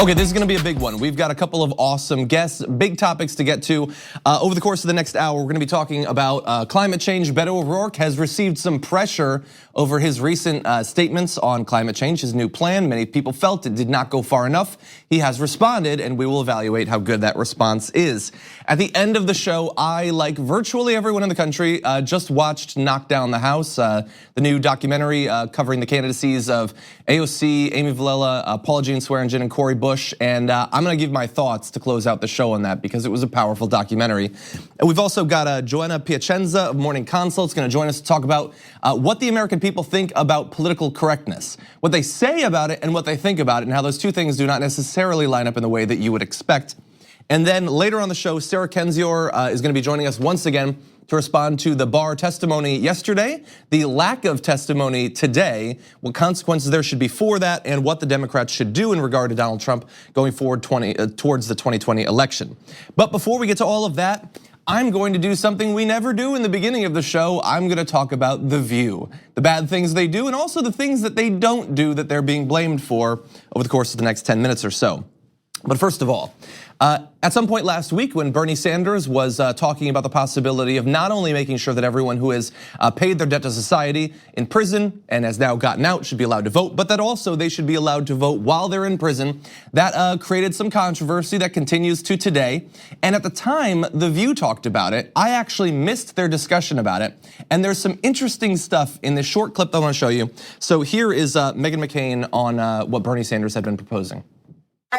Okay, this is gonna be a big one. We've got a couple of awesome guests, big topics to get to. Over the course of the next hour, we're gonna be talking about climate change. Beto O'Rourke has received some pressure over his recent statements on climate change, his new plan. Many people felt it did not go far enough. He has responded, and we will evaluate how good that response is. At the end of the show, I, like virtually everyone in the country, just watched Knock Down the House, the new documentary covering the candidacies of AOC, Amy Villela, Paula Jean Swearengin, and Cori Bush. And I'm gonna give my thoughts to close out the show on that because it was a powerful documentary. And we've also got Joanna Piacenza of Morning Consult's gonna join us to talk about what the American people think about political correctness, what they say about it and what they think about it, and how those two things do not necessarily line up in the way that you would expect. And then later on the show, Sarah Kendzior is gonna be joining us once again to respond to the Barr testimony yesterday, the lack of testimony today, what consequences there should be for that, and what the Democrats should do in regard to Donald Trump going forward towards the 2020 election. But before we get to all of that, I'm going to do something we never do in the beginning of the show. I'm gonna talk about The View, the bad things they do, and also the things that they don't do that they're being blamed for over the course of the next 10 minutes or so. But first of all, at some point last week when Bernie Sanders was talking about the possibility of not only making sure that everyone who has paid their debt to society in prison and has now gotten out should be allowed to vote, but that also they should be allowed to vote while they're in prison, that created some controversy that continues to today. And at the time The View talked about it, I actually missed their discussion about it. And there's some interesting stuff in this short clip that I wanna show you. So here is Meghan McCain on what Bernie Sanders had been proposing.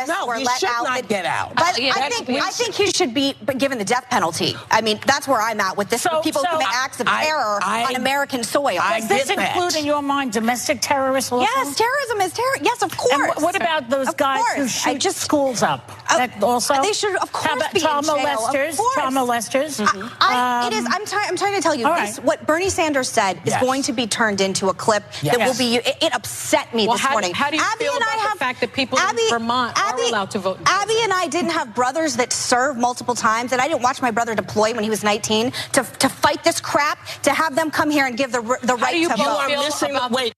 No, he should not get out. But I think he should be given the death penalty. I mean, that's where I'm at with this. People who commit acts of terror on American soil. Does this include, in your mind, domestic terrorism? Yes, terrorism is terror. Yes, of course. And what about those guys who shoot schools up? That also, they should, of course, be in jail. Child molesters. It is. I'm trying to tell you this. What Bernie Sanders said is going to be turned into a clip that will be. It upset me this morning. How do you feel about the fact that people in Vermont are allowed to vote? Abby and I didn't have brothers that served multiple times, and I didn't watch my brother deploy when he was 19 to fight this crap, to have them come here and give the right to vote. You are missing. Wait.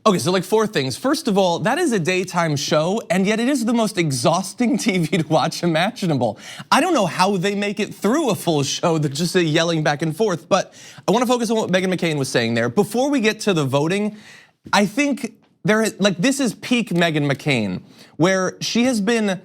Okay, so like 4 things. First of all, that is a daytime show, and yet it is the most exhausting TV to watch imaginable. I don't know how they make it through a full show that's just yelling back and forth, but I wanna focus on what Meghan McCain was saying there. Before we get to the voting, I think this is peak Meghan McCain, where she has been,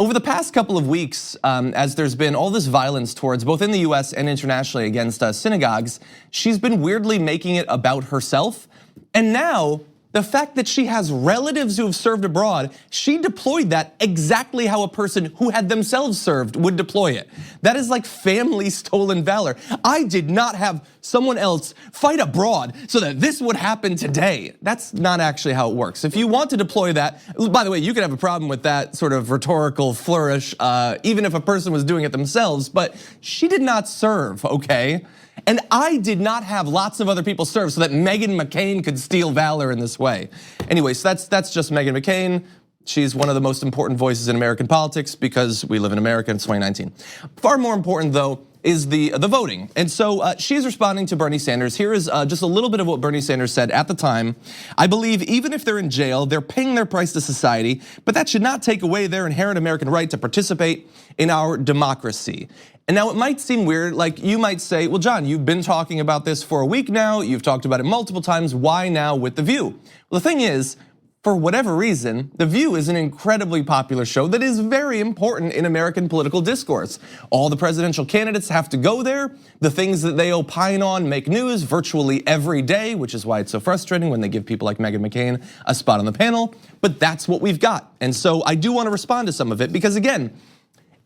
over the past couple of weeks, as there's been all this violence towards, both in the US and internationally against synagogues, she's been weirdly making it about herself. And now, the fact that she has relatives who have served abroad, she deployed that exactly how a person who had themselves served would deploy it. That is like family stolen valor. I did not have someone else fight abroad so that this would happen today. That's not actually how it works. If you want to deploy that, by the way, you could have a problem with that sort of rhetorical flourish, even if a person was doing it themselves, but she did not serve, okay? And I did not have lots of other people serve so that Meghan McCain could steal valor in this way. Anyway, so that's just Meghan McCain. She's one of the most important voices in American politics because we live in America, it's 2019. Far more important though is the voting. And so she's responding to Bernie Sanders. Here is just a little bit of what Bernie Sanders said at the time. I believe even if they're in jail, they're paying their price to society, but that should not take away their inherent American right to participate in our democracy. And now it might seem weird, like you might say, well, John, you've been talking about this for a week now, you've talked about it multiple times, why now with The View? Well, the thing is, for whatever reason, The View is an incredibly popular show that is very important in American political discourse. All the presidential candidates have to go there. The things that they opine on make news virtually every day, which is why it's so frustrating when they give people like Meghan McCain a spot on the panel. But that's what we've got. And so I do want to respond to some of it because again,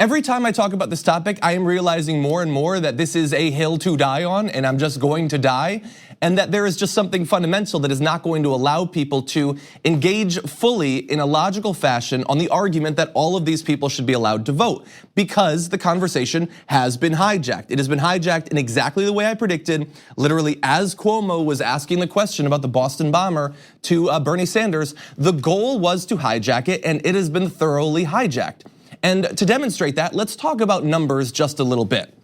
every time I talk about this topic, I am realizing more and more that this is a hill to die on and I'm just going to die. And that there is just something fundamental that is not going to allow people to engage fully in a logical fashion on the argument that all of these people should be allowed to vote. Because the conversation has been hijacked. It has been hijacked in exactly the way I predicted. Literally as Cuomo was asking the question about the Boston bomber to Bernie Sanders, the goal was to hijack it and it has been thoroughly hijacked. And to demonstrate that, let's talk about numbers just a little bit.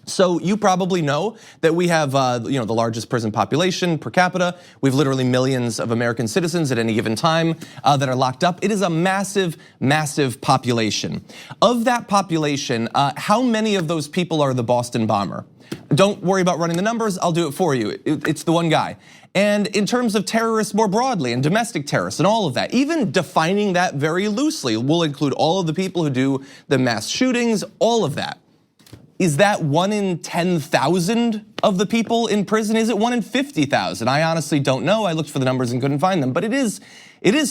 So you probably know that we have the largest prison population per capita. We have literally millions of American citizens at any given time that are locked up. It is a massive, massive population. Of that population, how many of those people are the Boston bomber? Don't worry about running the numbers, I'll do it for you. It's the one guy. And in terms of terrorists more broadly and domestic terrorists and all of that, even defining that very loosely, we'll include all of the people who do the mass shootings, all of that. Is that 1 in 10,000 of the people in prison? Is it 1 in 50,000? I honestly don't know. I looked for the numbers and couldn't find them, but it is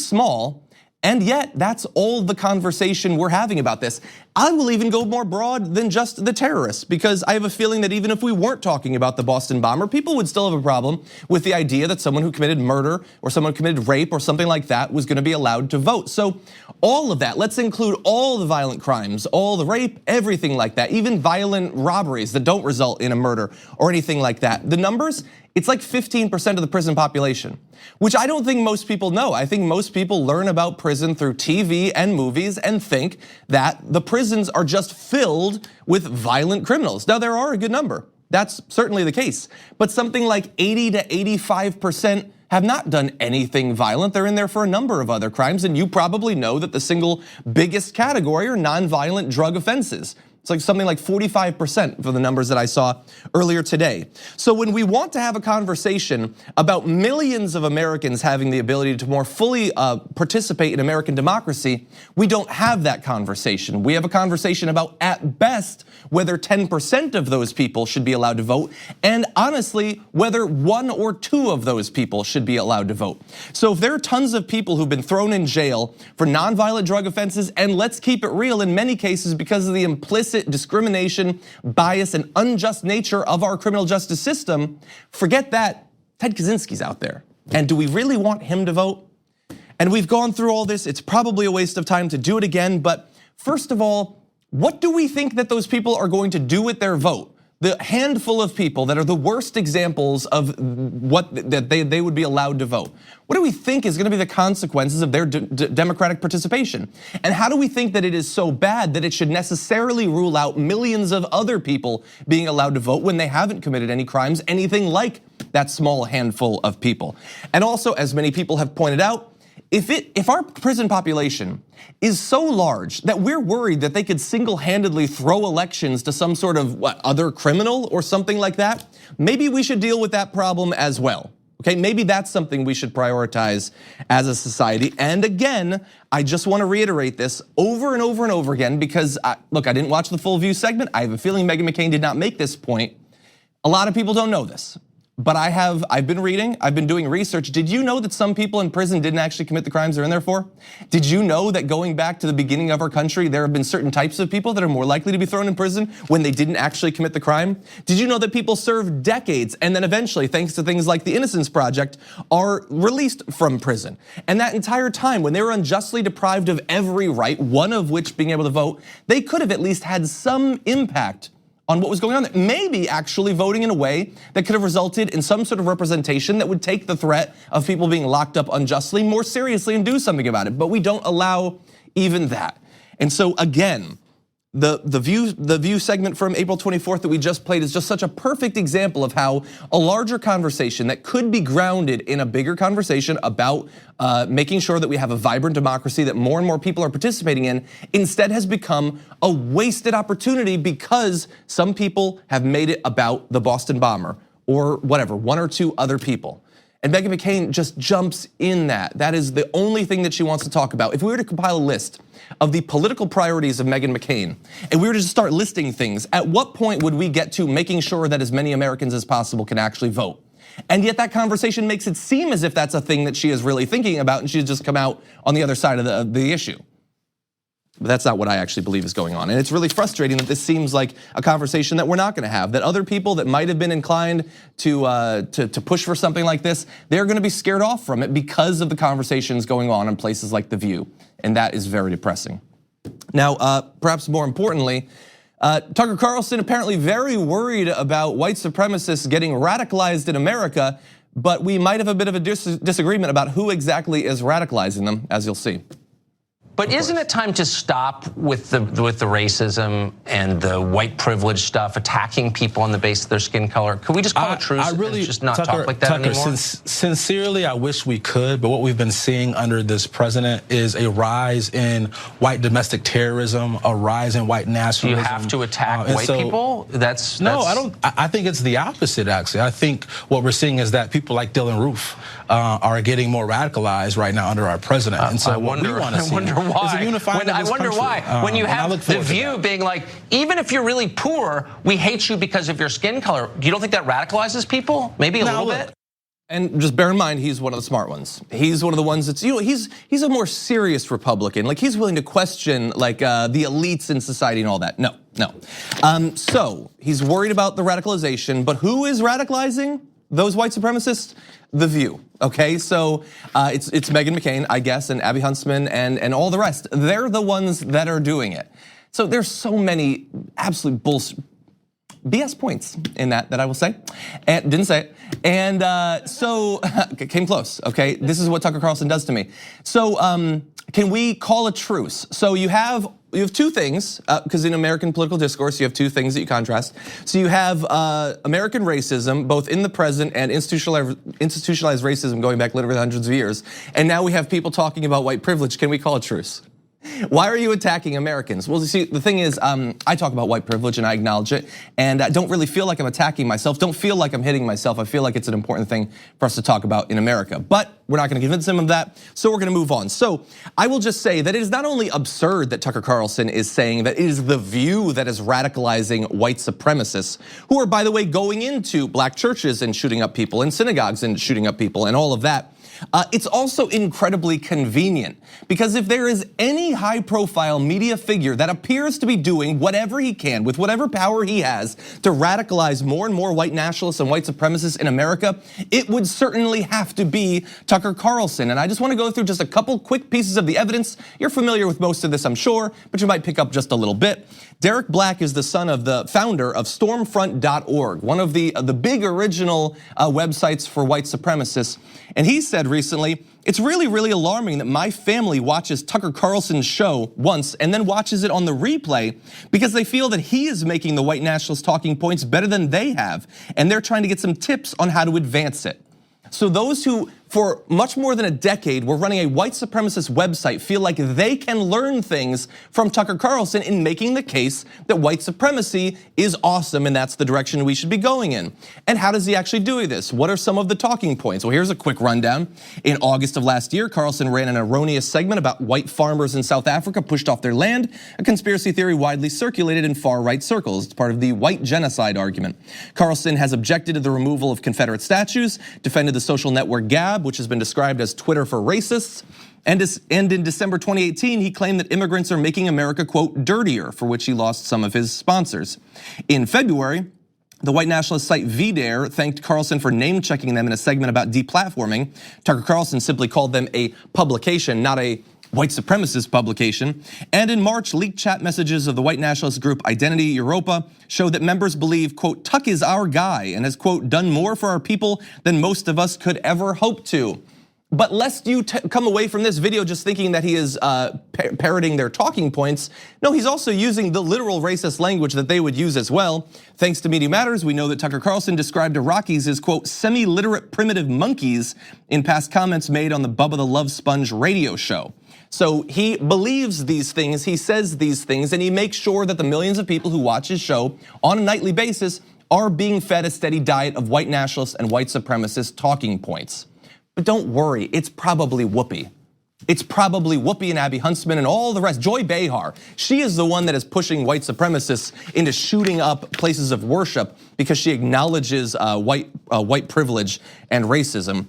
small. And yet, that's all the conversation we're having about this. I will even go more broad than just the terrorists, because I have a feeling that even if we weren't talking about the Boston bomber, people would still have a problem with the idea that someone who committed murder or someone who committed rape or something like that was gonna be allowed to vote. So all of that, let's include all the violent crimes, all the rape, everything like that, even violent robberies that don't result in a murder or anything like that. The numbers, it's like 15% of the prison population, which I don't think most people know. I think most people learn about prison through TV and movies and think that the prisons are just filled with violent criminals. Now, there are a good number. That's certainly the case. But something like 80 to 85% have not done anything violent. They're in there for a number of other crimes. And you probably know that the single biggest category are nonviolent drug offenses. It's like something like 45% for the numbers that I saw earlier today. So when we want to have a conversation about millions of Americans having the ability to more fully participate in American democracy, we don't have that conversation. We have a conversation about, at best, whether 10% of those people should be allowed to vote, and honestly, whether 1 or 2 of those people should be allowed to vote. So if there are tons of people who've been thrown in jail for nonviolent drug offenses, and let's keep it real, in many cases because of the implicit discrimination, bias, and unjust nature of our criminal justice system, forget that, Ted Kaczynski's out there. And do we really want him to vote? And we've gone through all this, it's probably a waste of time to do it again, but first of all, what do we think that those people are going to do with their vote? The handful of people that are the worst examples of what that they would be allowed to vote. What do we think is gonna be the consequences of their democratic participation? And how do we think that it is so bad that it should necessarily rule out millions of other people being allowed to vote when they haven't committed any crimes, anything like that small handful of people? And also, as many people have pointed out, if our prison population is so large that we're worried that they could single-handedly throw elections to some sort of other criminal or something like that, maybe we should deal with that problem as well. Okay, maybe that's something we should prioritize as a society. And again, I just want to reiterate this over and over and over again because, look, I didn't watch the full View segment. I have a feeling Meghan McCain did not make this point. A lot of people don't know this. But I've been reading, I've been doing research. Did you know that some people in prison didn't actually commit the crimes they're in there for? Did you know that going back to the beginning of our country, there have been certain types of people that are more likely to be thrown in prison when they didn't actually commit the crime? Did you know that people serve decades and then eventually, thanks to things like the Innocence Project, are released from prison? And that entire time, when they were unjustly deprived of every right, one of which being able to vote, they could have at least had some impact on what was going on there. Maybe actually voting in a way that could have resulted in some sort of representation that would take the threat of people being locked up unjustly more seriously and do something about it. But we don't allow even that. And so again, the View segment from April 24th that we just played is just such a perfect example of how a larger conversation that could be grounded in a bigger conversation about making sure that we have a vibrant democracy that more and more people are participating in, instead has become a wasted opportunity because some people have made it about the Boston bomber or whatever, 1 or 2 other people. And Meghan McCain just jumps in that. That is the only thing that she wants to talk about. If we were to compile a list of the political priorities of Meghan McCain, and we were to just start listing things, at what point would we get to making sure that as many Americans as possible can actually vote? And yet that conversation makes it seem as if that's a thing that she is really thinking about and she's just come out on the other side of the issue. But that's not what I actually believe is going on. And it's really frustrating that this seems like a conversation that we're not gonna have, that other people that might have been inclined to push for something like this, they're gonna be scared off from it because of the conversations going on in places like The View. And that is very depressing. Now, perhaps more importantly, Tucker Carlson apparently very worried about white supremacists getting radicalized in America, but we might have a bit of a disagreement about who exactly is radicalizing them, as you'll see. But isn't it time to stop with the racism and the white privilege stuff, attacking people on the basis of their skin color? Could we just call it truce and just not talk like that anymore? Sincerely, I wish we could, but what we've been seeing under this president is a rise in white domestic terrorism, a rise in white nationalism. Do you have to attack white people? No, I don't. I think it's the opposite, actually. I think what we're seeing is that people like Dylan Roof are getting more radicalized right now under our president. And so I wonder why. When you have The View being like, even if you're really poor, we hate you because of your skin color. You don't think that radicalizes people? Maybe a little bit? And just bear in mind, he's one of the smart ones. He's one of the ones that's, he's a more serious Republican. Like, he's willing to question like the elites in society and all that. No. So he's worried about the radicalization, but who is radicalizing those white supremacists? The View, okay? So it's Meghan McCain, I guess, and Abby Huntsman and all the rest. They're the ones that are doing it. So there's so many absolute BS points in that I will say, and didn't say it. And so came close, okay? This is what Tucker Carlson does to me. So can we call a truce? So you have two things, because in American political discourse, you have two things that you contrast. So you have American racism, both in the present and institutionalized racism going back literally hundreds of years. And now we have people talking about white privilege. Can we call a truce? Why are you attacking Americans? Well, you see, the thing is, I talk about white privilege and I acknowledge it, and I don't really feel like I'm attacking myself, don't feel like I'm hitting myself. I feel like it's an important thing for us to talk about in America. But we're not gonna convince him of that, so we're gonna move on. So I will just say that it is not only absurd that Tucker Carlson is saying that it is The View that is radicalizing white supremacists, who are, by the way, going into black churches and shooting up people, and synagogues and shooting up people, and all of that. It's also incredibly convenient, because if there is any high-profile media figure that appears to be doing whatever he can with whatever power he has to radicalize more and more white nationalists and white supremacists in America, it would certainly have to be Tucker Carlson. And I just want to go through just a couple quick pieces of the evidence. You're familiar with most of this, I'm sure, but you might pick up just a little bit. Derek Black is the son of the founder of Stormfront.org, one of the big original websites for white supremacists. And he said recently, it's really, really alarming that my family watches Tucker Carlson's show once and then watches it on the replay because they feel that he is making the white nationalist talking points better than they have. And they're trying to get some tips on how to advance it. So those who, for much more than a decade, were running a white supremacist website feel like they can learn things from Tucker Carlson in making the case that white supremacy is awesome and that's the direction we should be going in. And how does he actually do this? What are some of the talking points? Well, here's a quick rundown. In August of last year, Carlson ran an erroneous segment about white farmers in South Africa pushed off their land, a conspiracy theory widely circulated in far-right circles. It's part of the white genocide argument. Carlson has objected to the removal of Confederate statues, defended the social network Gab, which has been described as Twitter for racists. And in December 2018, he claimed that immigrants are making America, quote, dirtier, for which he lost some of his sponsors. In February, the white nationalist site VDare thanked Carlson for name-checking them in a segment about deplatforming. Tucker Carlson simply called them a publication, not a white supremacist publication. And in March, leaked chat messages of the white nationalist group Identity Europa showed that members believe, quote, Tuck is our guy and has, quote, done more for our people than most of us could ever hope to. But lest you come away from this video just thinking that he is parroting their talking points, no, he's also using the literal racist language that they would use as well. Thanks to Media Matters, we know that Tucker Carlson described Iraqis as, quote, semi-literate primitive monkeys in past comments made on the Bubba the Love Sponge radio show. So he believes these things, he says these things, and he makes sure that the millions of people who watch his show on a nightly basis are being fed a steady diet of white nationalists and white supremacist talking points. But don't worry, it's probably Whoopi. It's probably Whoopi and Abby Huntsman and all the rest. Joy Behar, she is the one that is pushing white supremacists into shooting up places of worship because she acknowledges white privilege and racism.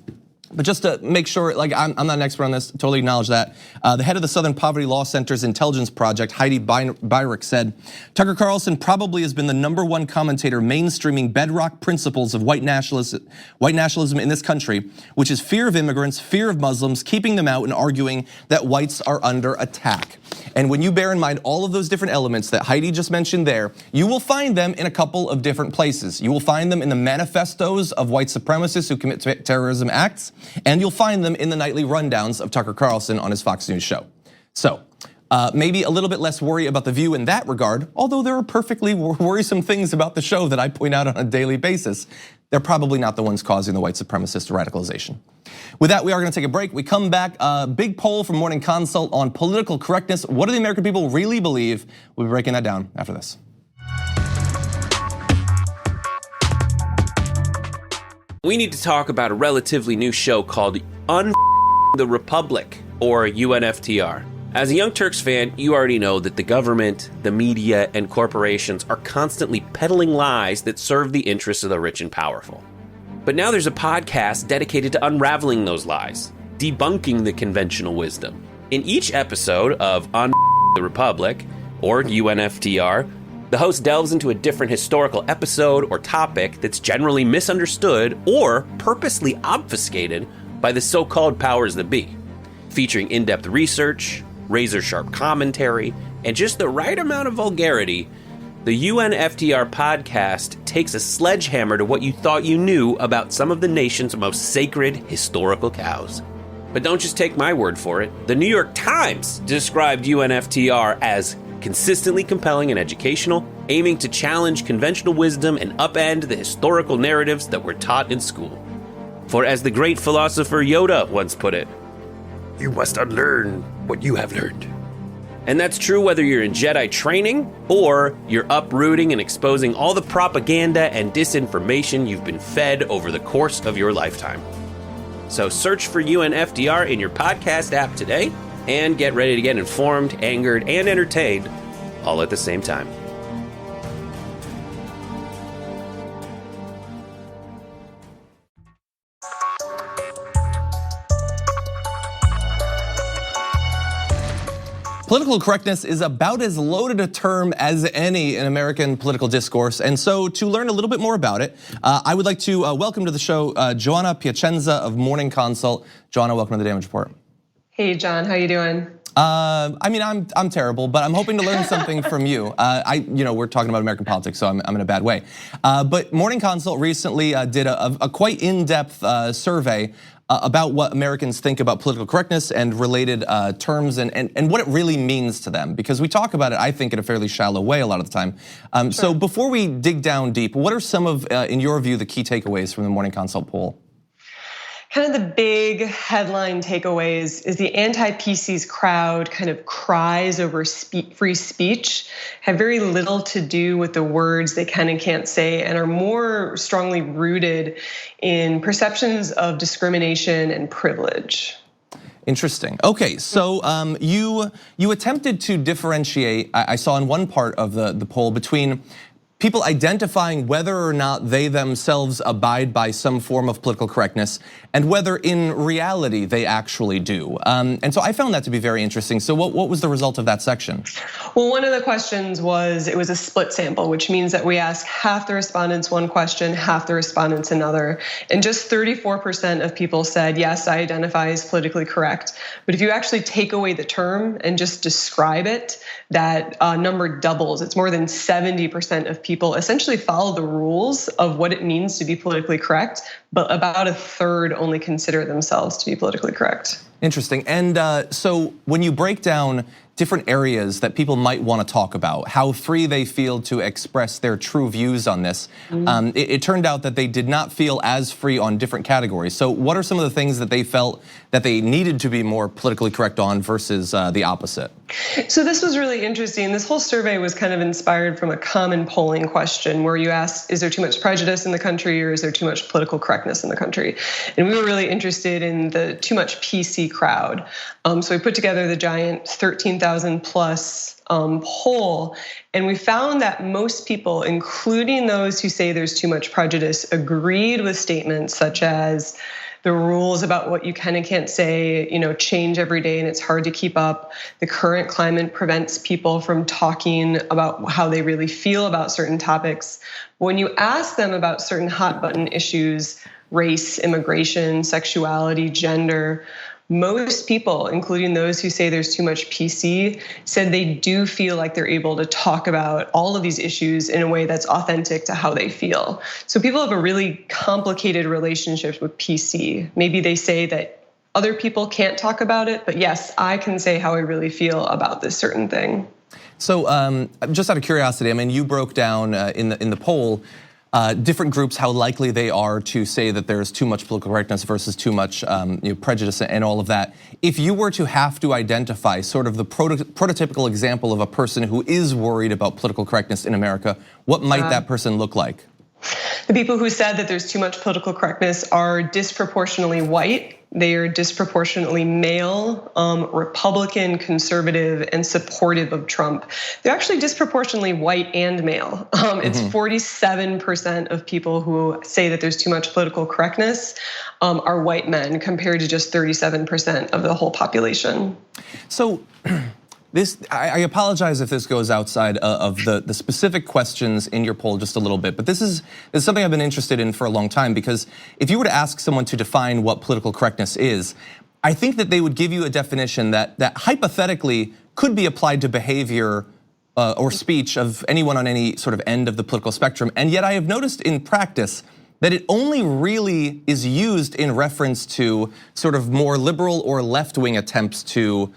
But just to make sure, like I'm not an expert on this, totally acknowledge that. The head of the Southern Poverty Law Center's intelligence project, Heidi Beirich, said, Tucker Carlson probably has been the #1 commentator mainstreaming bedrock principles of white nationalism in this country, which is fear of immigrants, fear of Muslims, keeping them out and arguing that whites are under attack. And when you bear in mind all of those different elements that Heidi just mentioned there, you will find them in a couple of different places. You will find them in the manifestos of white supremacists who commit terrorism acts, and you'll find them in the nightly rundowns of Tucker Carlson on his Fox News show. So Maybe a little bit less worry about The View in that regard, although there are perfectly worrisome things about the show that I point out on a daily basis. They're probably not the ones causing the white supremacist radicalization. With that, we are gonna take a break. We come back, big poll from Morning Consult on political correctness. What do the American people really believe? We'll be breaking that down after this. We need to talk about a relatively new show called the Republic, or UNFTR. As a Young Turks fan, you already know that the government, the media, and corporations are constantly peddling lies that serve the interests of the rich and powerful. But now there's a podcast dedicated to unraveling those lies, debunking the conventional wisdom. In each episode of the Republic, or UNFTR, the host delves into a different historical episode or topic that's generally misunderstood or purposely obfuscated by the so-called powers that be, featuring in-depth research, razor-sharp commentary, and just the right amount of vulgarity. The UNFTR podcast takes a sledgehammer to what you thought you knew about some of the nation's most sacred historical cows. But don't just take my word for it. The New York Times described UNFTR as consistently compelling and educational, aiming to challenge conventional wisdom and upend the historical narratives that were taught in school. For as the great philosopher Yoda once put it, "You must unlearn what you have learned." And that's true whether you're in Jedi training or you're uprooting and exposing all the propaganda and disinformation you've been fed over the course of your lifetime. So search for UNFTR in your podcast app today and get ready to get informed, angered, and entertained all at the same time. Political correctness is about as loaded a term as any in American political discourse. And so to learn a little bit more about it, I would like to welcome to the show Joanna Piacenza of Morning Consult. Joanna, welcome to the Damage Report. Hey, John, how you doing? I mean, I'm terrible, but I'm hoping to learn something from you. We're talking about American politics, so I'm in a bad way. But Morning Consult recently did a quite in-depth survey about what Americans think about political correctness and related terms and what it really means to them. Because we talk about it, I think, in a fairly shallow way a lot of the time. Sure. So before we dig down deep, what are some of, in your view, the key takeaways from the Morning Consult poll? Kind of the big headline takeaways is the anti-PC's crowd kind of cries over free speech, have very little to do with the words they can and can't say, and are more strongly rooted in perceptions of discrimination and privilege. Interesting. Okay, so you attempted to differentiate, I saw in one part of the poll, between people identifying whether or not they themselves abide by some form of political correctness and whether in reality they actually do. And so I found that to be very interesting. So what was the result of that section? Well, one of the questions was, it was a split sample, which means that we asked half the respondents one question, half the respondents another. And just 34% of people said, yes, I identify as politically correct. But if you actually take away the term and just describe it, that number doubles. It's more than 70% of people essentially follow the rules of what it means to be politically correct, but about a third only consider themselves to be politically correct. Interesting. And so when you break down different areas that people might want to talk about, how free they feel to express their true views on this, it turned out that they did not feel as free on different categories. So what are some of the things that they felt that they needed to be more politically correct on versus the opposite? So this was really interesting. This whole survey was kind of inspired from a common polling question where you asked, is there too much prejudice in the country or is there too much political correctness in the country? And we were really interested in the too much PC crowd. So we put together the giant 13,000 plus poll, and we found that most people, including those who say there's too much prejudice, agreed with statements such as the rules about what you can and can't say, change every day and it's hard to keep up. The current climate prevents people from talking about how they really feel about certain topics. When you ask them about certain hot button issues, race, immigration, sexuality, gender, most people, including those who say there's too much PC, said they do feel like they're able to talk about all of these issues in a way that's authentic to how they feel. So people have a really complicated relationship with PC. Maybe they say that other people can't talk about it, but yes, I can say how I really feel about this certain thing. So just out of curiosity, I mean, you broke down in the poll different groups, how likely they are to say that there's too much political correctness versus too much prejudice and all of that. If you were to have to identify sort of the prototypical example of a person who is worried about political correctness in America, what might that person look like? The people who said that there's too much political correctness are disproportionately white. They are disproportionately male, Republican, conservative, and supportive of Trump. They're actually disproportionately white and male. It's 47% of people who say that there's too much political correctness are white men, compared to just 37% of the whole population. So I apologize if this goes outside of the specific questions in your poll just a little bit, but this is something I've been interested in for a long time, because if you were to ask someone to define what political correctness is, I think that they would give you a definition that hypothetically could be applied to behavior or speech of anyone on any sort of end of the political spectrum. And yet I have noticed in practice that it only really is used in reference to sort of more liberal or left-wing attempts to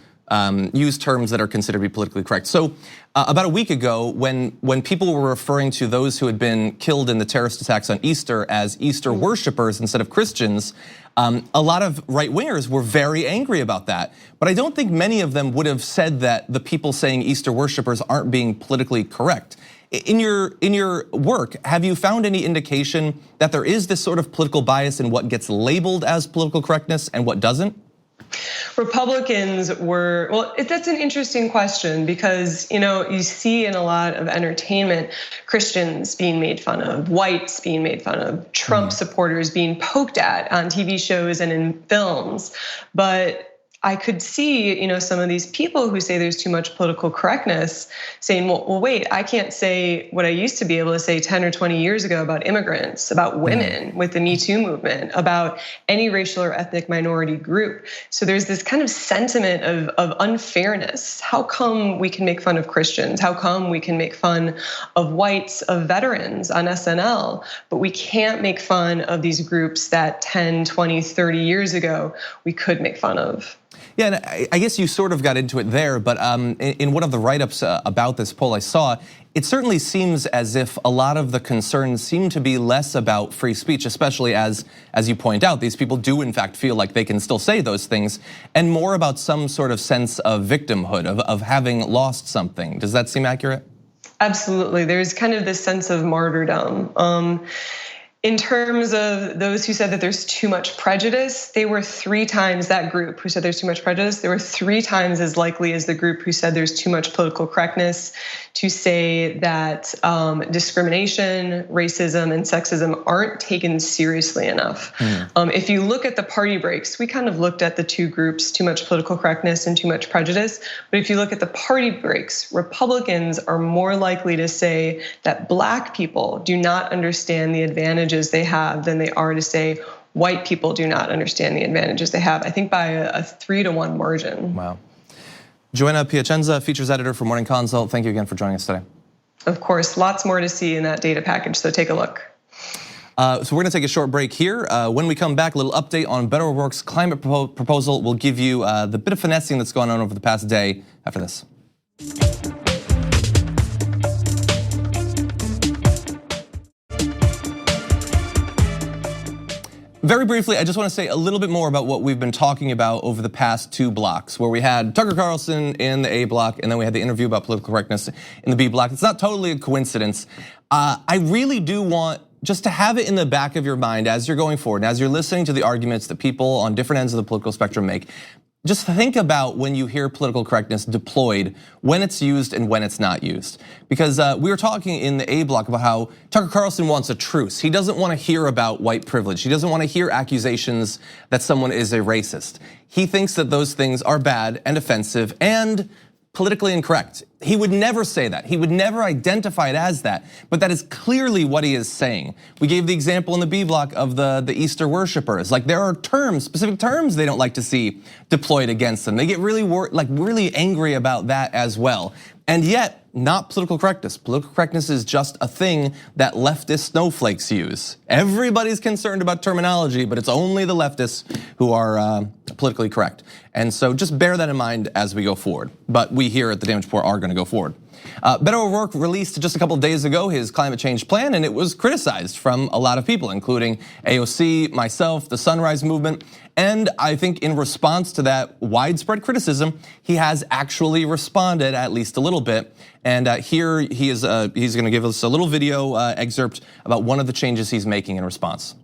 use terms that are considered to be politically correct. So about a week ago, when people were referring to those who had been killed in the terrorist attacks on Easter as Easter worshipers instead of Christians, a lot of right-wingers were very angry about that. But I don't think many of them would have said that the people saying Easter worshipers aren't being politically correct. In your work, have you found any indication that there is this sort of political bias in what gets labeled as political correctness and what doesn't? Republicans were, well, that's an interesting question, because you see in a lot of entertainment Christians being made fun of, whites being made fun of, Trump supporters being poked at on TV shows and in films. But I could see, some of these people who say there's too much political correctness saying, well, wait, I can't say what I used to be able to say 10 or 20 years ago about immigrants, about women with the Me Too movement, about any racial or ethnic minority group. So there's this kind of sentiment of unfairness. How come we can make fun of Christians? How come we can make fun of whites, of veterans on SNL, but we can't make fun of these groups that 10, 20, 30 years ago we could make fun of? Yeah, and I guess you sort of got into it there, but in one of the write-ups about this poll I saw, it certainly seems as if a lot of the concerns seem to be less about free speech, especially as you point out, these people do in fact feel like they can still say those things, and more about some sort of sense of victimhood, of having lost something. Does that seem accurate? Absolutely, there's kind of this sense of martyrdom. In terms of those who said that there's too much prejudice, they were 3 times, that group who said there's too much prejudice, they were 3 times as likely as the group who said there's too much political correctness to say that discrimination, racism, and sexism aren't taken seriously enough. If you look at the party breaks, we kind of looked at the 2 groups, too much political correctness and too much prejudice. But if you look at the party breaks, Republicans are more likely to say that Black people do not understand the advantages they have than they are to say white people do not understand the advantages they have. I think by a 3-to-1 margin. Wow. Joanna Piacenza, features editor for Morning Consult. Thank you again for joining us today. Of course, lots more to see in that data package, so take a look. So we're gonna take a short break here. When we come back, a little update on Beto O'Rourke's climate proposal. We'll give you the bit of finessing that's gone on over the past day after this. Very briefly, I just want to say a little bit more about what we've been talking about over the past 2 blocks, where we had Tucker Carlson in the A block, and then we had the interview about political correctness in the B block. It's not totally a coincidence. I really do want just to have it in the back of your mind as you're going forward, and as you're listening to the arguments that people on different ends of the political spectrum make. Just think about when you hear political correctness deployed, when it's used and when it's not used. Because we were talking in the A block about how Tucker Carlson wants a truce. He doesn't want to hear about white privilege. He doesn't want to hear accusations that someone is a racist. He thinks that those things are bad and offensive and politically incorrect. He would never say that. He would never identify it as that, but that is clearly what he is saying. We gave the example in the B block of the Easter worshipers. Like, there are terms, specific terms they don't like to see deployed against them. They get really angry about that as well. And yet, not political correctness. Political correctness is just a thing that leftist snowflakes use. Everybody's concerned about terminology, but it's only the leftists who are politically correct. And so just bear that in mind as we go forward. But we here at the Damage Report are gonna go forward. Beto O'Rourke released just a couple of days ago his climate change plan, and it was criticized from a lot of people, including AOC, myself, the Sunrise Movement. And I think in response to that widespread criticism, he has actually responded at least a little bit. And here he is, he's gonna give us a little video excerpt about one of the changes he's making in response.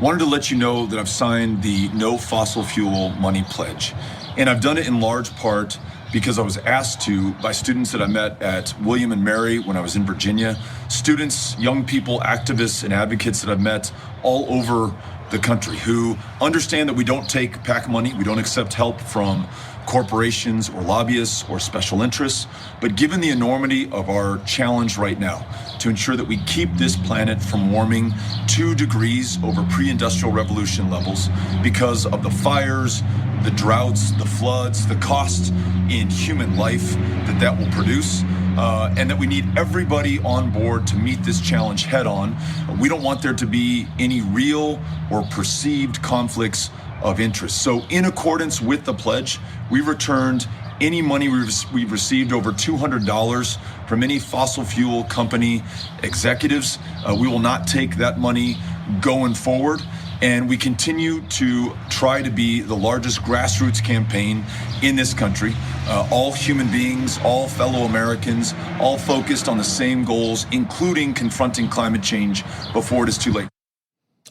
Wanted to let you know that I've signed the No Fossil Fuel Money Pledge. And I've done it in large part because I was asked to by students that I met at William and Mary when I was in Virginia. Students, young people, activists, and advocates that I've met all over the country who understand that we don't take PAC money, we don't accept help from corporations or lobbyists or special interests. But given the enormity of our challenge right now to ensure that we keep this planet from warming 2 degrees over pre-industrial revolution levels because of the fires, the droughts, the floods, the cost in human life that will produce, and that we need everybody on board to meet this challenge head on. We don't want there to be any real or perceived conflicts of interest. So in accordance with the pledge, we returned any money we've received over $200 from any fossil fuel company executives. We will not take that money going forward. And we continue to try to be the largest grassroots campaign in this country. All human beings, all fellow Americans, all focused on the same goals, including confronting climate change before it is too late.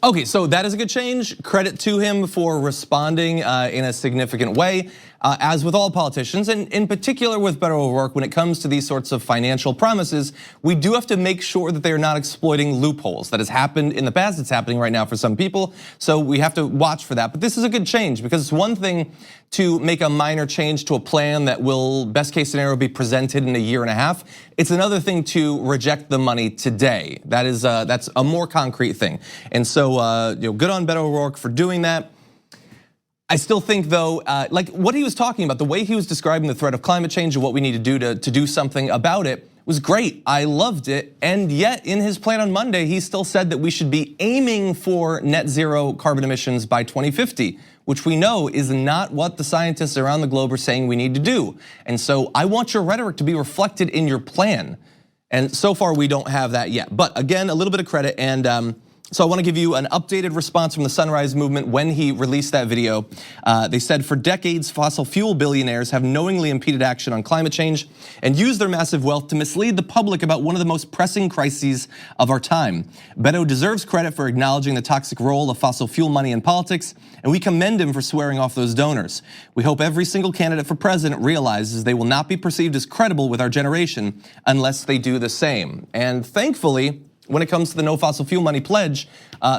Okay, so that is a good change. Credit to him for responding in a significant way. As with all politicians, and in particular with Beto O'Rourke, when it comes to these sorts of financial promises, we do have to make sure that they are not exploiting loopholes. That has happened in the past, it's happening right now for some people, so we have to watch for that. But this is a good change, because it's one thing to make a minor change to a plan that will, best case scenario, be presented in a year and a half. It's another thing to reject the money today. That's a more concrete thing. And so good on Beto O'Rourke for doing that. I still think though, like what he was talking about, the way he was describing the threat of climate change and what we need to do to do something about it was great. I loved it. And yet in his plan on Monday, he still said that we should be aiming for net zero carbon emissions by 2050, which we know is not what the scientists around the globe are saying we need to do. And so I want your rhetoric to be reflected in your plan. And so far we don't have that yet. But again, a little bit of credit, and so I want to give you an updated response from the Sunrise Movement when he released that video. They said, for decades, fossil fuel billionaires have knowingly impeded action on climate change and used their massive wealth to mislead the public about one of the most pressing crises of our time. Beto deserves credit for acknowledging the toxic role of fossil fuel money in politics, and we commend him for swearing off those donors. We hope every single candidate for president realizes they will not be perceived as credible with our generation unless they do the same. And thankfully, when it comes to the No Fossil Fuel Money Pledge,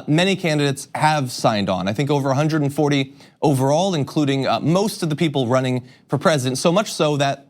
many candidates have signed on. I think over 140 overall, including most of the people running for president, so much so that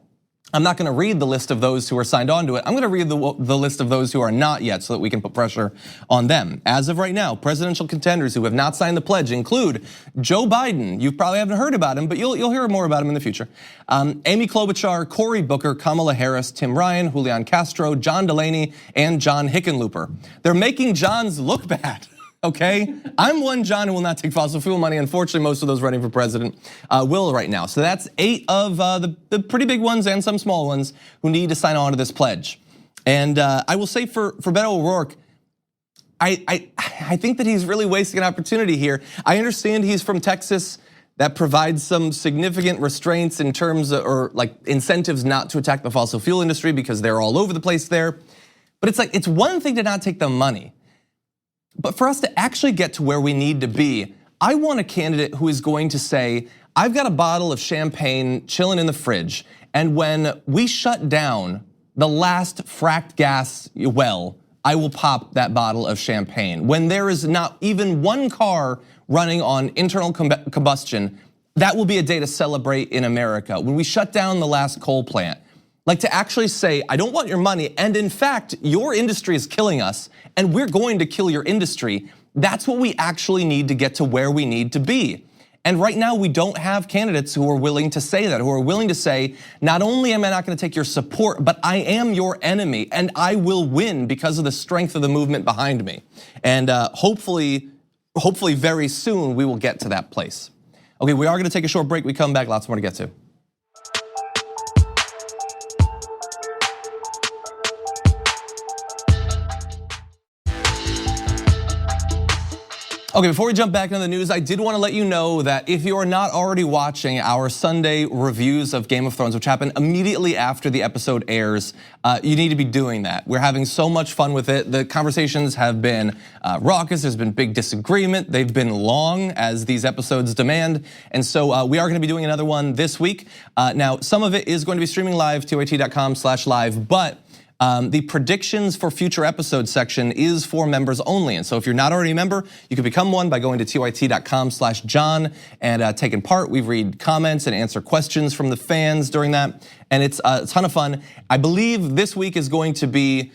I'm not gonna read the list of those who are signed on to it. I'm gonna read the list of those who are not yet so that we can put pressure on them. As of right now, presidential contenders who have not signed the pledge include Joe Biden. You probably haven't heard about him, but you'll hear more about him in the future. Amy Klobuchar, Cory Booker, Kamala Harris, Tim Ryan, Julian Castro, John Delaney, and John Hickenlooper. They're making Johns look bad. Okay, I'm one John who will not take fossil fuel money. Unfortunately, most of those running for president will right now. So that's 8 of the pretty big ones and some small ones who need to sign on to this pledge. And I will say for Beto O'Rourke, I think that he's really wasting an opportunity here. I understand he's from Texas. That provides some significant restraints in terms of, or like incentives not to attack the fossil fuel industry because they're all over the place there. But it's like, it's one thing to not take the money. But for us to actually get to where we need to be, I want a candidate who is going to say, I've got a bottle of champagne chilling in the fridge, and when we shut down the last fracked gas well, I will pop that bottle of champagne. When there is not even one car running on internal combustion, that will be a day to celebrate in America. When we shut down the last coal plant, like to actually say, I don't want your money, and in fact, your industry is killing us, and we're going to kill your industry. That's what we actually need to get to where we need to be. And right now we don't have candidates who are willing to say that, who are willing to say, not only am I not gonna take your support, but I am your enemy and I will win because of the strength of the movement behind me. And hopefully very soon we will get to that place. Okay, we are gonna take a short break. We come back, lots more to get to. Okay, before we jump back into the news, I did want to let you know that if you are not already watching our Sunday reviews of Game of Thrones, which happen immediately after the episode airs, you need to be doing that. We're having so much fun with it. The conversations have been raucous. There's been big disagreement. They've been long, as these episodes demand. And so we are going to be doing another one this week. Now, some of it is going to be streaming live, tyt.com/live, but the predictions for future episodes section is for members only. And so if you're not already a member, you can become one by going to tyt.com/John and taking part. We read comments and answer questions from the fans during that. And it's a ton of fun. I believe this week is going to be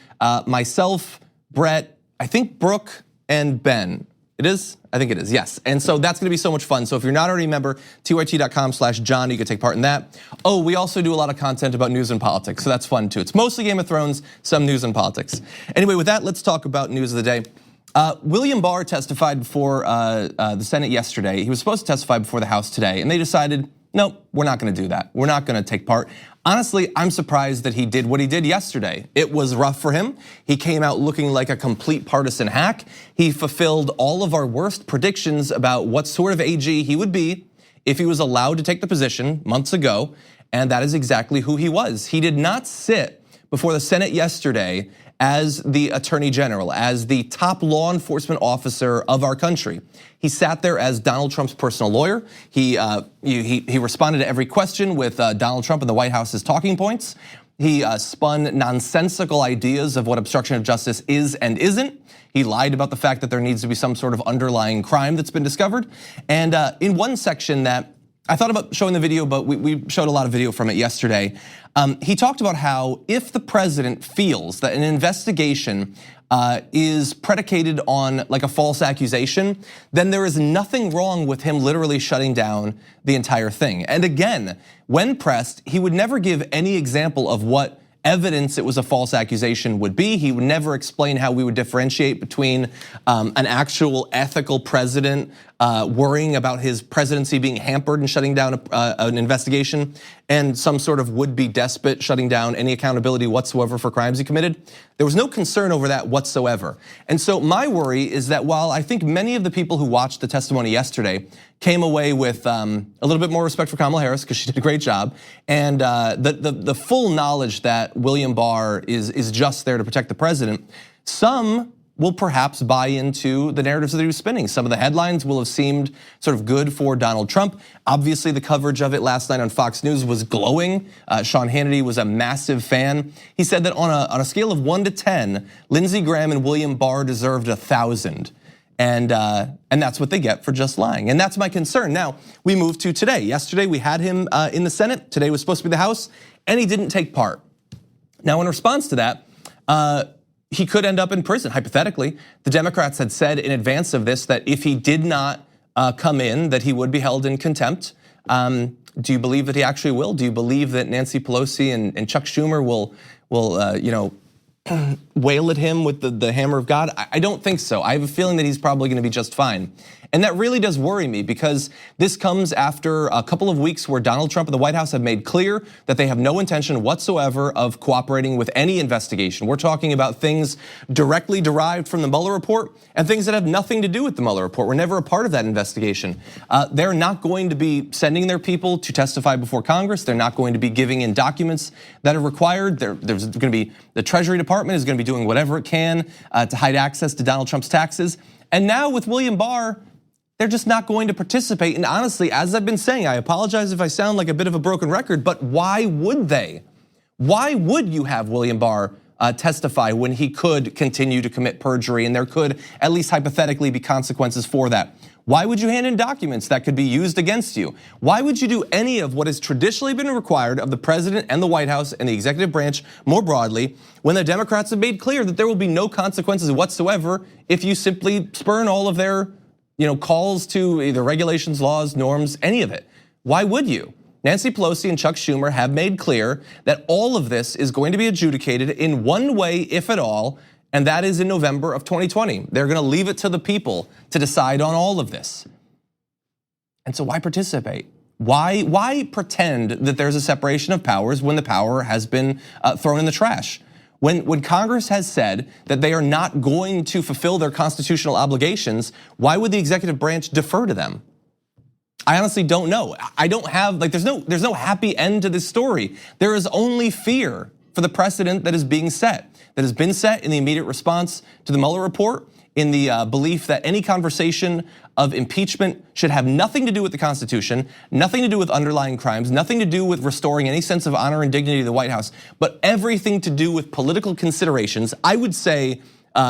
myself, Brett, I think Brooke, and Ben. It is? I think it is, yes. And so that's gonna be so much fun. So if you're not already a member, tyt.com/John, you can take part in that. Oh, we also do a lot of content about news and politics, so that's fun too. It's mostly Game of Thrones, some news and politics. Anyway, with that, let's talk about news of the day. William Barr testified before the Senate yesterday. He was supposed to testify before the House today, and they decided, no, we're not gonna do that. We're not gonna take part. Honestly, I'm surprised that he did what he did yesterday. It was rough for him. He came out looking like a complete partisan hack. He fulfilled all of our worst predictions about what sort of AG he would be if he was allowed to take the position months ago, and that is exactly who he was. He did not sit before the Senate yesterday as the Attorney General, as the top law enforcement officer of our country. He sat there as Donald Trump's personal lawyer. He responded to every question with Donald Trump and the White House's talking points. He spun nonsensical ideas of what obstruction of justice is and isn't. He lied about the fact that there needs to be some sort of underlying crime that's been discovered. And in one section that I thought about showing the video, but we showed a lot of video from it yesterday. He talked about how if the president feels that an investigation is predicated on like a false accusation, then there is nothing wrong with him literally shutting down the entire thing. And again, when pressed, he would never give any example of what evidence it was a false accusation would be. He would never explain how we would differentiate between an actual ethical president worrying about his presidency being hampered and shutting down an investigation, and some sort of would-be despot shutting down any accountability whatsoever for crimes he committed. There was no concern over that whatsoever. And so my worry is that while I think many of the people who watched the testimony yesterday came away with a little bit more respect for Kamala Harris because she did a great job, and the full knowledge that William Barr is just there to protect the president, some will perhaps buy into the narratives that he was spinning. Some of the headlines will have seemed sort of good for Donald Trump. Obviously, the coverage of it last night on Fox News was glowing. Sean Hannity was a massive fan. He said that on a scale of 1 to 10, Lindsey Graham and William Barr deserved 1,000. And that's what they get for just lying. And that's my concern. Now, we move to today. Yesterday, we had him in the Senate. Today was supposed to be the House, and he didn't take part. Now, in response to that, he could end up in prison, hypothetically. The Democrats had said in advance of this that if he did not come in, that he would be held in contempt. Do you believe that he actually will? Do you believe that Nancy Pelosi and Chuck Schumer will wail at him with the hammer of God? I don't think so. I have a feeling that he's probably gonna be just fine. And that really does worry me because this comes after a couple of weeks where Donald Trump and the White House have made clear that they have no intention whatsoever of cooperating with any investigation. We're talking about things directly derived from the Mueller report and things that have nothing to do with the Mueller report. We're never a part of that investigation. They're not going to be sending their people to testify before Congress. They're not going to be giving in documents that are required. There's gonna be, the Treasury Department is gonna be doing whatever it can to hide access to Donald Trump's taxes. And now with William Barr, they're just not going to participate. And honestly, as I've been saying, I apologize if I sound like a bit of a broken record, but why would they? Why would you have William Barr testify when he could continue to commit perjury and there could at least hypothetically be consequences for that? Why would you hand in documents that could be used against you? Why would you do any of what has traditionally been required of the president and the White House and the executive branch more broadly when the Democrats have made clear that there will be no consequences whatsoever if you simply spurn all of their calls to either regulations, laws, norms, any of it. Why would you? Nancy Pelosi and Chuck Schumer have made clear that all of this is going to be adjudicated in one way, if at all, and that is in November of 2020. They're gonna leave it to the people to decide on all of this. And so why participate? Why pretend that there's a separation of powers when the power has been thrown in the trash? When Congress has said that they are not going to fulfill their constitutional obligations, why would the executive branch defer to them? I honestly don't know. I don't have, there's no happy end to this story. There is only fear for the precedent that is being set, that has been set in the immediate response to the Mueller report, in the belief that any conversation of impeachment should have nothing to do with the Constitution, nothing to do with underlying crimes, nothing to do with restoring any sense of honor and dignity to the White House, but everything to do with political considerations. I would say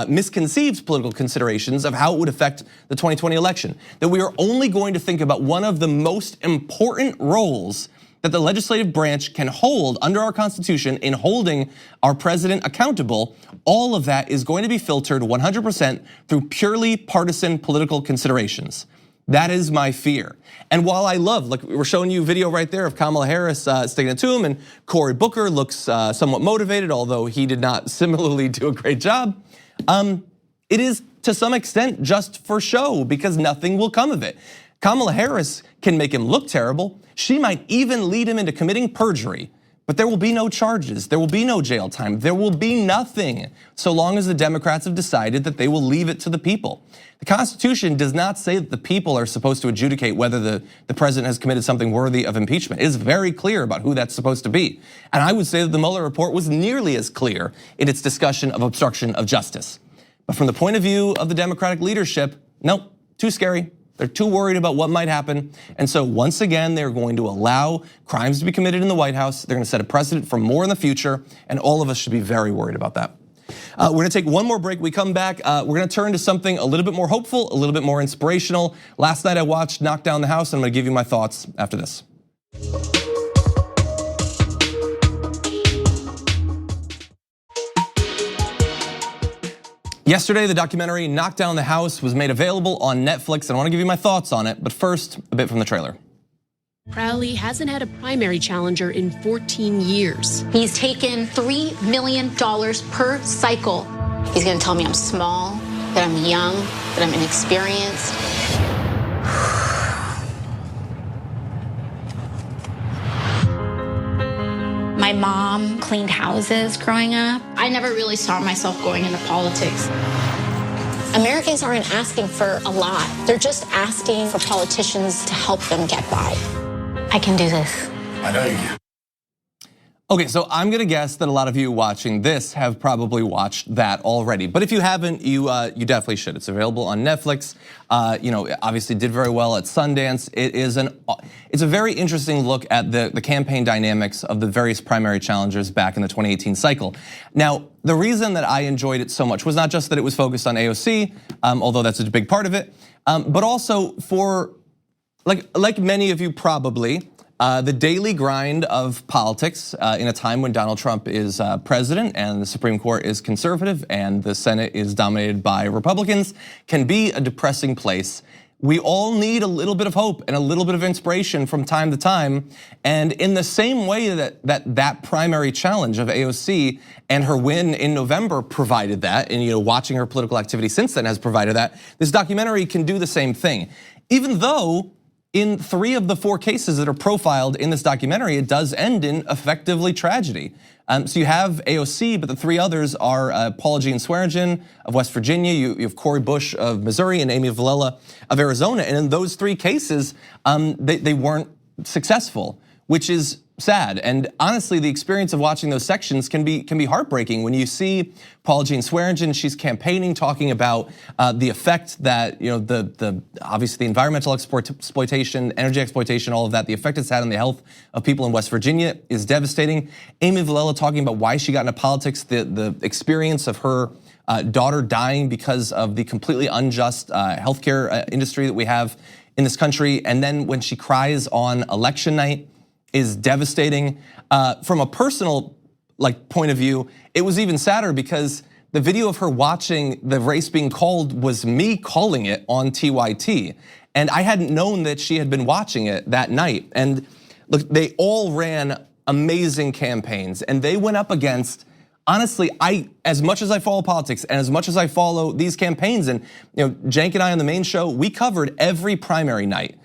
misconceived political considerations of how it would affect the 2020 election. That we are only going to think about one of the most important roles that the legislative branch can hold under our Constitution in holding our president accountable. All of that is going to be filtered 100% through purely partisan political considerations. That is my fear. And while I love, like we're showing you a video right there of Kamala Harris sticking it to him, and Cory Booker looks somewhat motivated, although he did not similarly do a great job. It is to some extent just for show because nothing will come of it. Kamala Harris can make him look terrible. She might even lead him into committing perjury, but there will be no charges. There will be no jail time. There will be nothing so long as the Democrats have decided that they will leave it to the people. The Constitution does not say that the people are supposed to adjudicate whether the president has committed something worthy of impeachment. It is very clear about who that's supposed to be. And I would say that the Mueller report was nearly as clear in its discussion of obstruction of justice. But from the point of view of the Democratic leadership, nope, too scary. They're too worried about what might happen. And so once again, they're going to allow crimes to be committed in the White House. They're gonna set a precedent for more in the future, and all of us should be very worried about that. We're gonna take one more break. We come back, we're gonna turn to something a little bit more hopeful, a little bit more inspirational. Last night I watched Knock Down the House, and I'm gonna give you my thoughts after this. Yesterday, the documentary Knock Down the House was made available on Netflix, and I wanna give you my thoughts on it, but first, a bit from the trailer. Crowley hasn't had a primary challenger in 14 years. He's taken $3 million per cycle. He's gonna tell me I'm small, that I'm young, that I'm inexperienced. My mom cleaned houses growing up. I never really saw myself going into politics. Americans aren't asking for a lot. They're just asking for politicians to help them get by. I can do this. I know you can. Okay, so I'm gonna guess that a lot of you watching this have probably watched that already. But if you haven't, you definitely should. It's available on Netflix. It obviously did very well at Sundance. It's a very interesting look at the campaign dynamics of the various primary challengers back in the 2018 cycle. Now, the reason that I enjoyed it so much was not just that it was focused on AOC, although that's a big part of it, but also for, like many of you probably, the daily grind of politics in a time when Donald Trump is president and the Supreme Court is conservative and the Senate is dominated by Republicans can be a depressing place. We all need a little bit of hope and a little bit of inspiration from time to time. And in the same way that primary challenge of AOC and her win in November provided that, and watching her political activity since then has provided that, this documentary can do the same thing. Even though in 3 of the 4 cases that are profiled in this documentary, it does end in effectively tragedy. So you have AOC, but the 3 others are Paula Jean Swearengin of West Virginia, you have Cori Bush of Missouri, and Amy Vilela of Arizona. And in those 3 cases, they weren't successful, which is sad. And honestly, the experience of watching those sections can be heartbreaking. When you see Paula Jean Swearengin, she's campaigning, talking about the effect that obviously the environmental exploitation, energy exploitation, all of that, the effect it's had on the health of people in West Virginia is devastating. Amy Vilela talking about why she got into politics, the experience of her daughter dying because of the completely unjust healthcare industry that we have in this country, and then when she cries on election night, is devastating. From a personal point of view, it was even sadder because the video of her watching the race being called was me calling it on TYT. And I hadn't known that she had been watching it that night. And look, they all ran amazing campaigns, and they went up against, honestly, as much as I follow politics and as much as I follow these campaigns, and Cenk and I on the main show, we covered every primary night.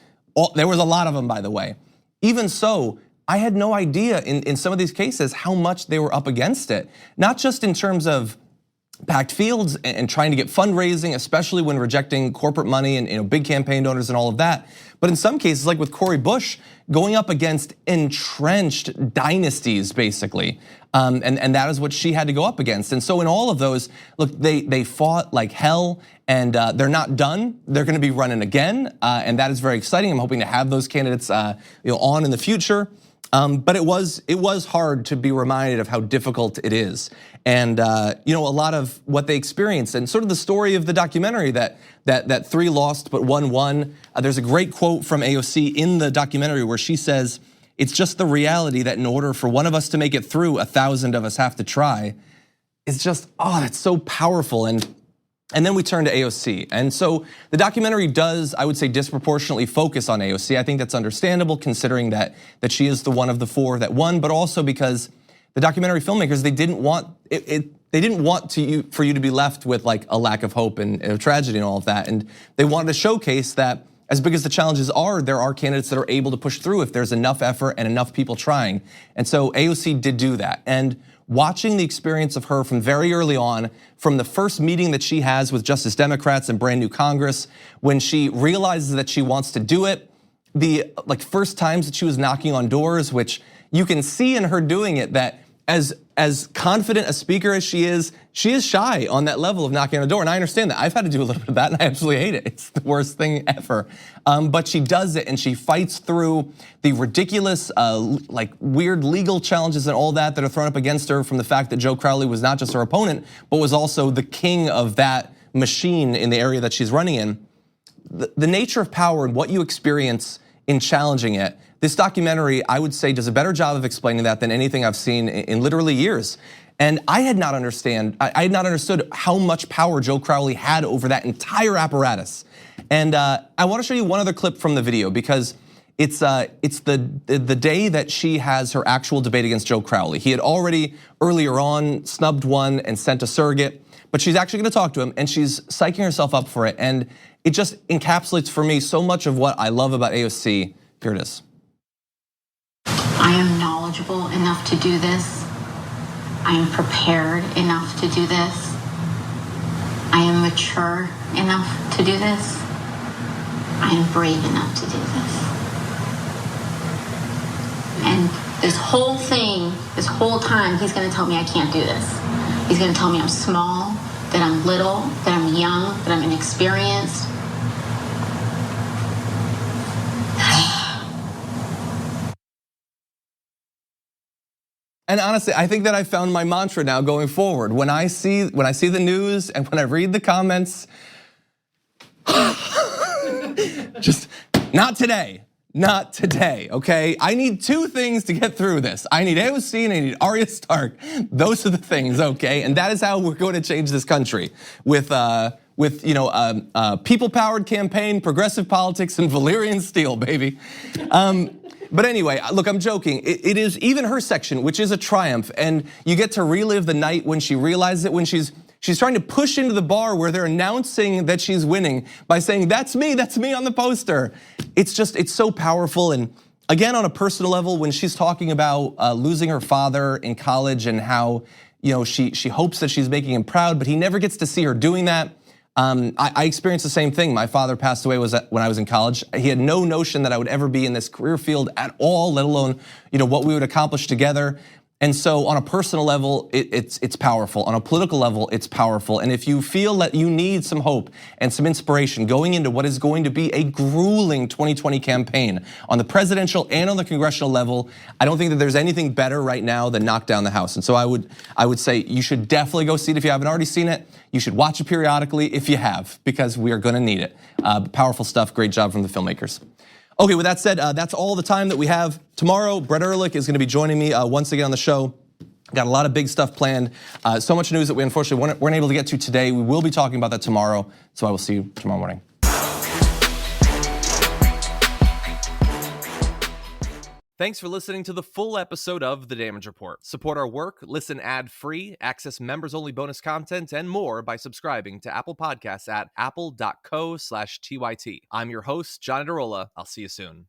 There was a lot of them, by the way. Even so, I had no idea in some of these cases how much they were up against it. Not just in terms of packed fields and trying to get fundraising, especially when rejecting corporate money and big campaign donors and all of that. But in some cases, like with Cori Bush, going up against entrenched dynasties, basically. And that is what she had to go up against. And so in all of those, look, they fought like hell, and they're not done. They're gonna be running again, and that is very exciting. I'm hoping to have those candidates on in the future. But it was hard to be reminded of how difficult it is. And a lot of what they experienced, and sort of the story of the documentary that 3 lost but 1 won. There's a great quote from AOC in the documentary where she says, "It's just the reality that in order for one of us to make it through, 1,000 of us have to try." It's just, that's so powerful. And then we turn to AOC. And so the documentary does, I would say, disproportionately focus on AOC. I think that's understandable considering that she is the one of the 4 that won, but also because the documentary filmmakers, they didn't want for you to be left with like a lack of hope and a tragedy and all of that. And they wanted to showcase that as big as the challenges are, there are candidates that are able to push through if there's enough effort and enough people trying. And so AOC did do that. And watching the experience of her from very early on, from the first meeting that she has with Justice Democrats and brand new Congress, when she realizes that she wants to do it, the first times that she was knocking on doors, which you can see in her doing it, that as confident a speaker as she is shy on that level of knocking on a door. And I understand that. I've had to do a little bit of that and I absolutely hate it. It's the worst thing ever. But she does it and she fights through the ridiculous, weird legal challenges and all that are thrown up against her from the fact that Joe Crowley was not just her opponent, but was also the king of that machine in the area that she's running in. The nature of power and what you experience in challenging it, this documentary, I would say, does a better job of explaining that than anything I've seen in literally years. And I had not understood how much power Joe Crowley had over that entire apparatus. And I want to show you one other clip from the video because it's the day that she has her actual debate against Joe Crowley. He had already earlier on snubbed one and sent a surrogate, but she's actually going to talk to him and she's psyching herself up for it. And it just encapsulates for me so much of what I love about AOC. Here it is. I am knowledgeable enough to do this. I am prepared enough to do this. I am mature enough to do this. I am brave enough to do this. And this whole thing, this whole time, he's gonna tell me I can't do this. He's gonna tell me I'm small, that I'm little, that I'm young, that I'm inexperienced. And honestly, I think that I found my mantra now going forward. When I see the news and when I read the comments, just not today, okay? I need 2 things to get through this. I need AOC and I need Arya Stark. Those are the things, okay? And that is how we're going to change this country with people-powered campaign, progressive politics, and Valyrian steel, baby. But anyway, look, I'm joking. It is even her section, which is a triumph, and you get to relive the night when she realizes it, when she's trying to push into the bar where they're announcing that she's winning by saying, that's me on the poster. It's so powerful. And again, on a personal level, when she's talking about losing her father in college and how she hopes that she's making him proud, but he never gets to see her doing that. I experienced the same thing. My father passed away when I was in college. He had no notion that I would ever be in this career field at all, let alone what we would accomplish together. And so on a personal level, it's powerful. On a political level, it's powerful. And if you feel that you need some hope and some inspiration going into what is going to be a grueling 2020 campaign on the presidential and on the congressional level, I don't think that there's anything better right now than knock down the House. And so I would say you should definitely go see it if you haven't already seen it. You should watch it periodically if you have, because we are gonna need it. Powerful stuff, great job from the filmmakers. Okay, with that said, that's all the time that we have. Tomorrow, Brett Ehrlich is gonna be joining me once again on the show. Got a lot of big stuff planned. So much news that we unfortunately weren't able to get to today. We will be talking about that tomorrow. So I will see you tomorrow morning. Thanks for listening to the full episode of The Damage Report. Support our work, listen ad-free, access members-only bonus content, and more by subscribing to Apple Podcasts at apple.co/TYT. I'm your host, John Iadarola. I'll see you soon.